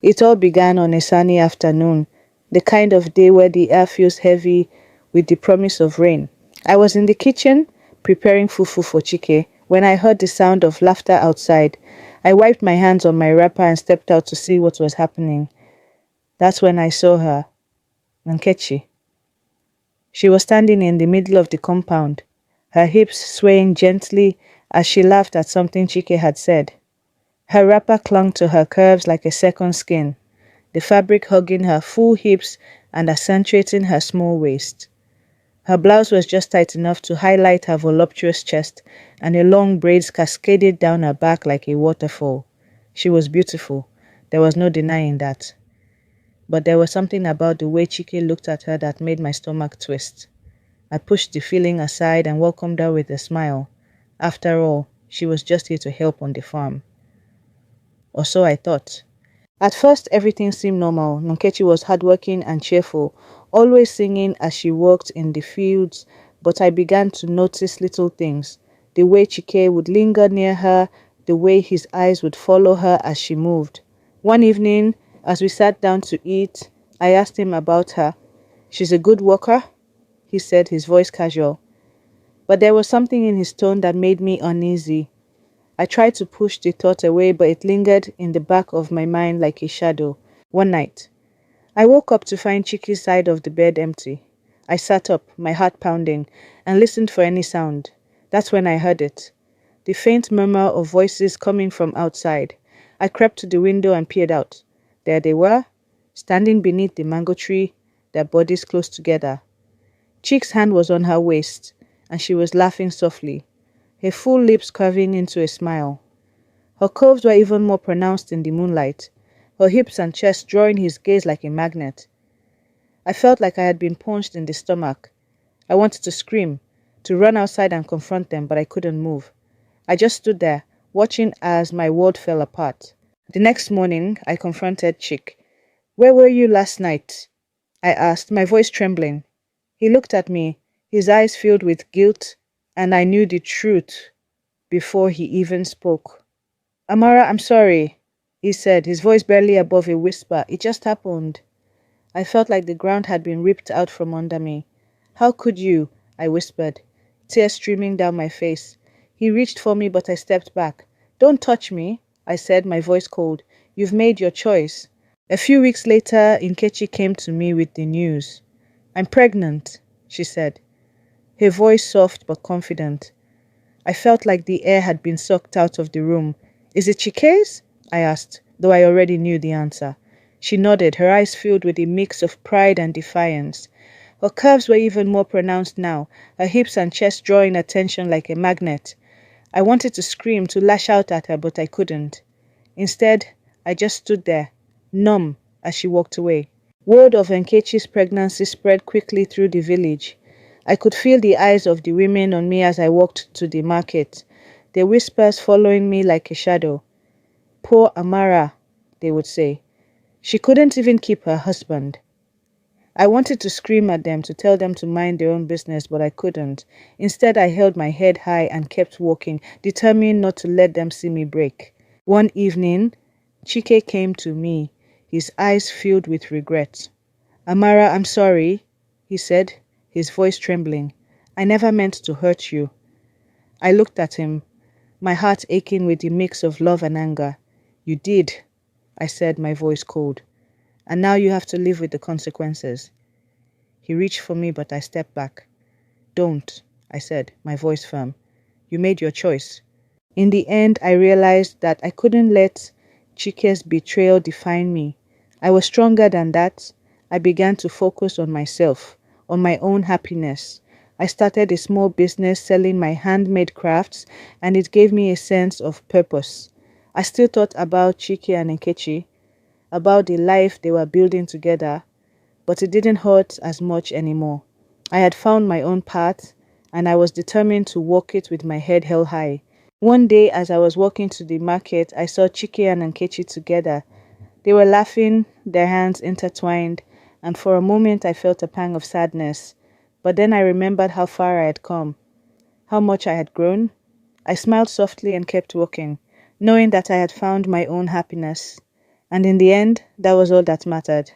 It all began on a sunny afternoon, the kind of day where the air feels heavy with the promise of rain. I was in the kitchen preparing fufu for Chike when I heard the sound of laughter outside. I wiped my hands on my wrapper and stepped out to see what was happening. That's when I saw her, Nkechi. She was standing in the middle of the compound, her hips swaying gently as she laughed at something Chike had said. Her wrapper clung to her curves like a second skin, the fabric hugging her full hips and accentuating her small waist. Her blouse was just tight enough to highlight her voluptuous chest, and her long braids cascaded down her back like a waterfall. She was beautiful. There was no denying that. But there was something about the way Chike looked at her that made my stomach twist. I pushed the feeling aside and welcomed her with a smile. After all, she was just here to help on the farm. Or so I thought. At first, everything seemed normal. Nkechi was hardworking and cheerful, always singing as she worked in the fields, but I began to notice little things. The way Chike would linger near her, the way his eyes would follow her as she moved. One evening, as we sat down to eat, I asked him about her. "She's a good worker?" he said, his voice casual. But there was something in his tone that made me uneasy. I tried to push the thought away, but it lingered in the back of my mind like a shadow. One night, I woke up to find Chike's side of the bed empty. I sat up, my heart pounding, and listened for any sound. That's when I heard it. The faint murmur of voices coming from outside. I crept to the window and peered out. There they were, standing beneath the mango tree, their bodies close together. Chike's hand was on her waist, and she was laughing softly, her full lips curving into a smile. Her curves were even more pronounced in the moonlight, her hips and chest drawing his gaze like a magnet. I felt like I had been punched in the stomach. I wanted to scream, to run outside and confront them, but I couldn't move. I just stood there, watching as my world fell apart. The next morning, I confronted Chike. "Where were you last night?" I asked, my voice trembling. He looked at me, his eyes filled with guilt, and I knew the truth before he even spoke. "Amara, I'm sorry," he said, his voice barely above a whisper. "It just happened." I felt like the ground had been ripped out from under me. "How could you?" I whispered, tears streaming down my face. He reached for me, but I stepped back. "Don't touch me," I said, my voice cold. "You've made your choice." A few weeks later, Nkechi came to me with the news. "I'm pregnant," she said, her voice soft but confident. I felt like the air had been sucked out of the room. "Is it Chike's?" I asked, though I already knew the answer. She nodded, her eyes filled with a mix of pride and defiance. Her curves were even more pronounced now, her hips and chest drawing attention like a magnet. I wanted to scream, to lash out at her, but I couldn't. Instead, I just stood there, numb, as she walked away. Word of Nkechi's pregnancy spread quickly through the village. I could feel the eyes of the women on me as I walked to the market, their whispers following me like a shadow. "Poor Amara," they would say. "She couldn't even keep her husband." I wanted to scream at them, to tell them to mind their own business, but I couldn't. Instead, I held my head high and kept walking, determined not to let them see me break. One evening, Chike came to me, his eyes filled with regret. "Amara, I'm sorry," he said, his voice trembling. "I never meant to hurt you." I looked at him, my heart aching with a mix of love and anger. "You did," I said, my voice cold. "And now you have to live with the consequences." He reached for me, but I stepped back. "Don't," I said, my voice firm. "You made your choice." In the end, I realized that I couldn't let Chike's betrayal define me. I was stronger than that. I began to focus on myself, on my own happiness. I started a small business selling my handmade crafts, and it gave me a sense of purpose. I still thought about Chike and Nkechi, about the life they were building together, but it didn't hurt as much anymore. I had found my own path, and I was determined to walk it with my head held high. One day, as I was walking to the market, I saw Chike and Nkechi together. They were laughing, their hands intertwined, and for a moment I felt a pang of sadness. But then I remembered how far I had come, how much I had grown. I smiled softly and kept walking, knowing that I had found my own happiness. And in the end, that was all that mattered.